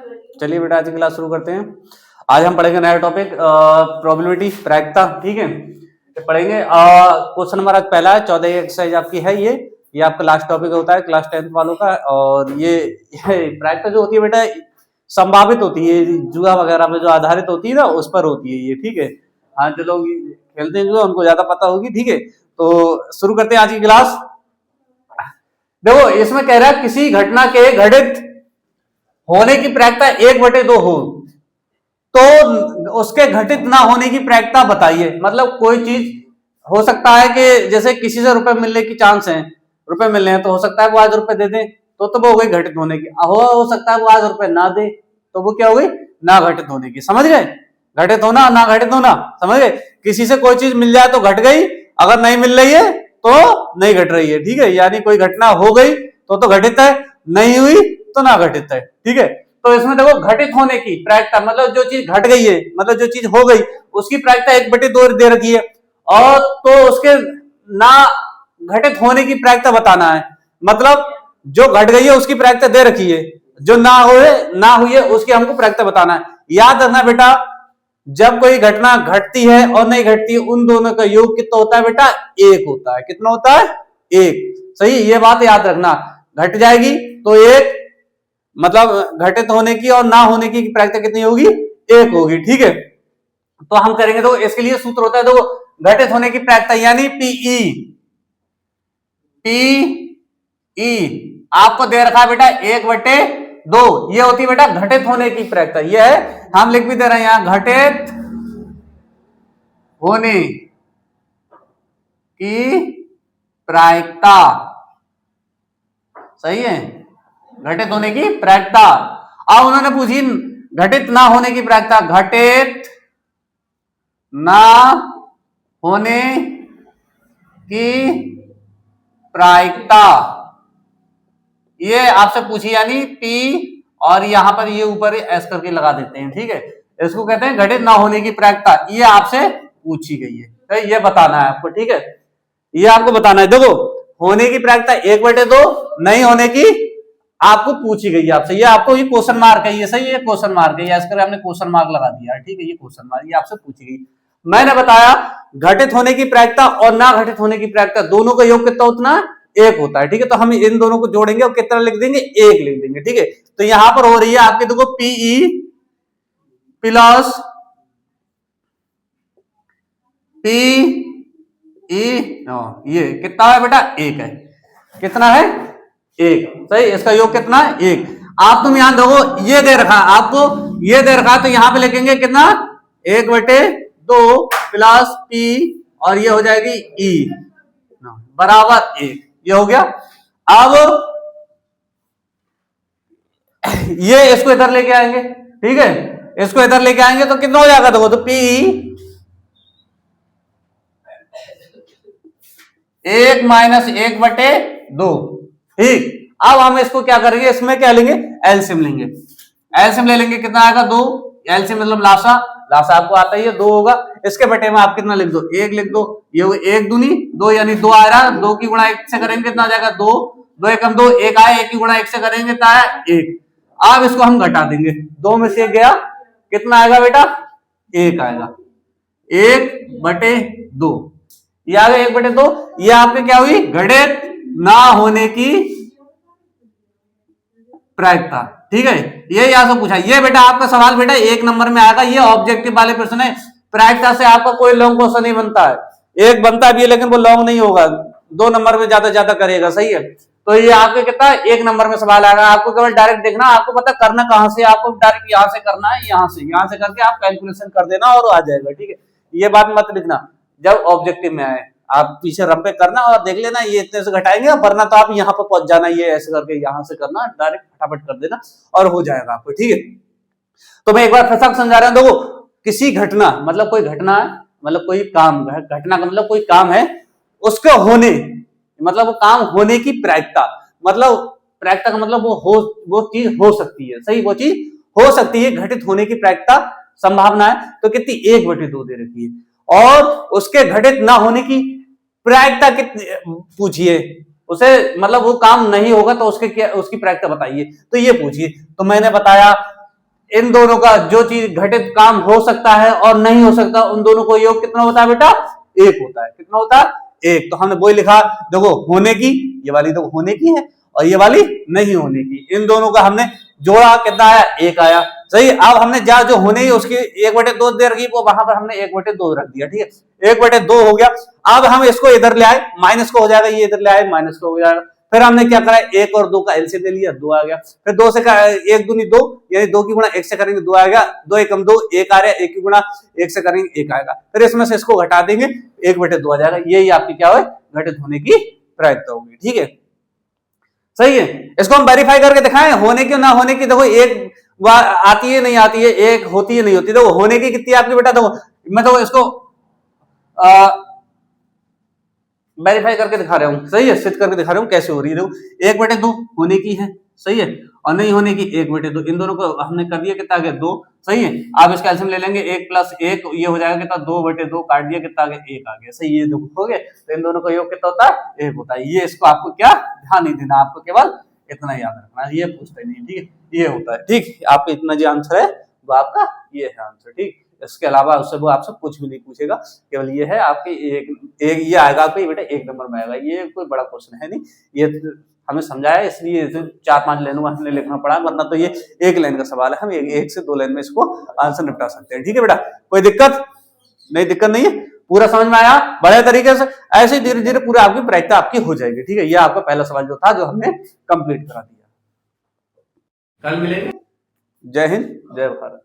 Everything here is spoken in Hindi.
चलिए बेटा आज की क्लास शुरू करते हैं। आज हम पढ़ेंगे नया टॉपिक प्रोबेबिलिटी, प्रायिकता। ठीक है, तो पढ़ेंगे क्वेश्चन नंबर आज पहला है, 14 एक्सरसाइज आपकी है। ये आपका लास्ट टॉपिक होता है क्लास 10th वालों का। और ये प्रायिकता जो होती है बेटा संभावित होती है, जुआ वगैरह पे जो आधारित होती है ना, उस पर होती है ये। ठीक है, हाँ जो लोग खेलते हैं जो उनको ज्यादा पता होगी। ठीक है, तो शुरू करते हैं आज की क्लास। देखो इसमें कह रहा है किसी घटना के घटित होने की प्रायिकता 1/2 हो तो उसके घटित ना होने की प्रायिकता बताइए। मतलब कोई चीज हो सकता है कि जैसे किसी से रुपए मिलने की चांस है, रुपए मिलने हैं तो हो सकता है वो आज रुपए दे दे, तो वो हो गई घटित होने की। हो सकता है वो आज रुपए ना दे, तो वो क्या हो गई, ना घटित होने की। समझ गए, घटित होना ना घटित होना, समझ गए। किसी से कोई चीज मिल जाए तो घट गई, अगर नहीं मिल रही है तो नहीं घट रही है। ठीक है, यानी कोई घटना हो गई तो घटित है, नहीं हुई तो ना घटित है। ठीक है, तो इसमें देखो घटित होने की प्रायिकता मतलब जो चीज घट गई है, मतलब जो चीज हो गई उसकी प्रायिकता 1/2 दे रखी है, और तो उसके ना घटित होने की प्रायिकता बताना है। मतलब जो घट गई है उसकी प्रायिकता दे रखी है, जो ना हुई है उसकी हमको प्रायिकता बताना है। याद रखना बेटा, जब कोई घटना घटती है और नहीं घटती है, उन दोनों का योग कितना होता है बेटा, 1 होता है। कितना होता है, 1। सही, ये बात याद रखना। घट जाएगी तो 1, मतलब घटित होने की और ना होने की प्रायिकता कितनी होगी, 1 होगी। ठीक है, तो हम करेंगे तो इसके लिए सूत्र होता है, देखो घटित होने की प्रायिकता यानी पीई। आपको दे रखा है बेटा 1/2, ये होती है बेटा घटित होने की प्रायिकता। ये है, हम लिख भी दे रहे हैं यहां, घटित होने की प्रायिकता। सही है, घटित होने की प्रायिकता। अब उन्होंने पूछी घटित ना होने की प्रायिकता। घटित ना होने की प्रायिकता ये आपसे पूछी, यानी पी और यहां पर ये ऊपर एस करके लगा देते हैं। ठीक है, इसको कहते हैं घटित ना होने की प्रायिकता। ये आपसे पूछी गई है, तो ये बताना है आपको। ठीक है, ये आपको बताना है। देखो होने की प्रायिकता 1/2, नहीं होने की आपको पूछी गई है आपसे। ये आपको ये क्वेश्चन मार्क है, ये सही है, क्वेश्चन मार्क है, इसके हमने क्वेश्चन मार्क लगा दिया। ठीक है, ये क्वेश्चन मार्क, ये आपसे पूछी गई। मैंने बताया घटित होने की प्रायिकता और ना घटित होने की प्रायिकता दोनों का योग कितना उतना 1 होता है। ठीक है, तो हम इन दोनों को जोड़ेंगे और कितना लिख देंगे, 1 लिख देंगे। ठीक है, तो यहां पर हो रही है आपके देखो पीई प्लस ये कितना है बेटा, 1 है। कितना है, 1। सही, इसका योग कितना है, 1। आप तुम यहां देखो ये दे रखा है आपको, ये दे रखा है, तो यहां पे लिखेंगे कितना, 1/2 प्लस पी और ये हो जाएगी ई बराबर 1। ये हो गया। अब ये इसको इधर लेके आएंगे। ठीक है, इसको इधर लेके आएंगे तो कितना हो जाएगा, देखो तो पी 1 माइनस 1/2। ठीक, अब हम इसको क्या करेंगे, इसमें क्या लेंगे, एलसीएम लेंगे। एलसीएम ले लेंगे, कितना आएगा, 2। एलसीएम मतलब लासा, लासा आपको आता ही है, 2 होगा। इसके बटे में आप कितना लिख दो, 1 लिख दो। ये 1 दूनी 2 यानी 2 आ रहा, 2 की गुणा 1 से करेंगे कितना आ जाएगा, 2। 2 एकम 2, 1 आया, 1 की गुणा 1 से करेंगे कितना आया, 1। अब इसको हम घटा देंगे, 2 में से 1 गया, कितना आएगा बेटा, 1 आएगा। 1/2 ये आ गया, 1/2। ये आपके क्या हुई, घटित ना होने की प्रायिकता। ठीक है, ये यहां से पूछा। ये बेटा आपका सवाल बेटा 1 नंबर में आएगा, ये ऑब्जेक्टिव वाले प्रश्न है। प्रायिकता से आपका कोई लॉन्ग क्वेश्चन नहीं बनता है, एक बनता भी है लेकिन वो लॉन्ग नहीं होगा, 2 नंबर में ज्यादा करेगा। सही है, तो ये आपके कितना 1 नंबर में सवाल आएगा। आपको केवल डायरेक्ट देखना, आपको पता करना कहां से, आपको डायरेक्ट यहां से करना है, यहां से करके आप कैलकुलेशन कर देना और आ जाएगा। ठीक है, ये बात मत लिखना जब ऑब्जेक्टिव में आए, आप पीछे रंपे करना और देख लेना ये इतने से घटाएंगे, वरना तो आप यहाँ पर पहुंच जाना, ये ऐसे करके यहां से करना, डायरेक्ट फटाफट कर देना और हो जाएगा आपको। ठीक है, तो मैं एक बार फिर से समझा रहा हूं। देखो किसी घटना मतलब कोई घटना है, मतलब कोई काम, घटना का मतलब कोई काम है, उसके होने मतलब वो काम होने की प्रायिकता, मतलब प्रायिकता का मतलब वो चीज हो सकती है। सही, वो चीज हो सकती है, घटित होने की प्रायिकता संभावना है तो कितनी, 1/2 दे रखी है। और उसके घटित ना होने की प्रायिकता कितनी पूछिए, उसे मतलब वो काम नहीं होगा तो उसके क्या, उसकी प्रायिकता बताइए, तो ये पूछिए। तो मैंने बताया इन दोनों का जो चीज घटित काम हो सकता है और नहीं हो सकता, उन दोनों को योग कितना होता है बेटा, एक होता है। कितना होता है, एक। तो हमने वही लिखा, देखो होने की, ये वाली तो होने की है और ये वाली नहीं होने की, इन दोनों का हमने जोड़ा, कितना आया, एक आया। सही। अब हमने जहां जो होने की उसकी 1/2 दे रखी, वो वहां पर हमने 1/2 रख दिया, ठीक है, 1/2 हो गया। अब हम इसको इधर ले आए, माइनस को हो जाएगा, ये इधर ले आए, माइनस को हो जाएगा। फिर हमने क्या करा, 1 और 2 का एलसीएम ले लिया, 2 आ गया। फिर 2 से 1 दूनी 2, यानी 2 की गुणा 1 से करेंगे 2 आएगा, 2 एकम 2, 1 आ रहा है, 1 की गुणा 1 से करेंगे 1 आएगा। फिर इसमें से इसको घटा देंगे, 1/2 आ जाएगा। यही आपकी क्या हो, घटित होने की प्रायिकता होगी, ठीक है, सही है। इसको हम वेरीफाई करके दिखाएं, होने की ना होने की। देखो एक आती है नहीं आती है, एक होती है नहीं होती। देखो होने की कितनी आपकी बेटा, देखो मैं तो इसको वेरीफाई करके दिखा रहा हूं, सही है, सिद्ध करके दिखा रहा हूं कैसे हो रही है। देखो 1/2 होने की है, सही है, और नहीं होने की 1/2, इन दोनों को हमने कर दिया कितना आ गया, 2, सही है। आप इसका एलसीएम ले लेंगे, 1 + 1 ये हो जाएगा कितना, 2/2 काट दिया, कितना आ गया, 1 आ गया, सही। ये देखो हो गया। तो इन दोनों का योग कितना होता है, 1 होता है। ये इसको आपको क्या ध्यान नहीं देना, आपको केवल इतना याद रखना है, ये पूछते नहीं, ठीक है, ये होता है, ठीक। आपको इतना जो आंसर है वो आपका ये है आंसर, ठीक। इसके अलावा उससे वो आपसे कुछ भी नहीं पूछेगा, केवल ये है आपके एक ये आएगा आपको, ये बेटा 1 नंबर में आएगा। ये कोई बड़ा क्वेश्चन है नहीं, ये हमें समझाया इसलिए 4-5 लाइनों में हमने लिखना पड़ा, वरना तो ये 1 लाइन का सवाल है, हम 1 से 2 लाइन में इसको आंसर निपटा सकते हैं, ठीक है बेटा। कोई दिक्कत नहीं है, पूरा समझ में आया बड़े तरीके से। ऐसे धीरे धीरे पूरा आपकी प्रायिकता आपकी हो जाएगी, ठीक है। ये आपका पहला सवाल जो था, जो हमने कंप्लीट करा दिया। कल मिलेंगे। जय हिंद, जय भारत।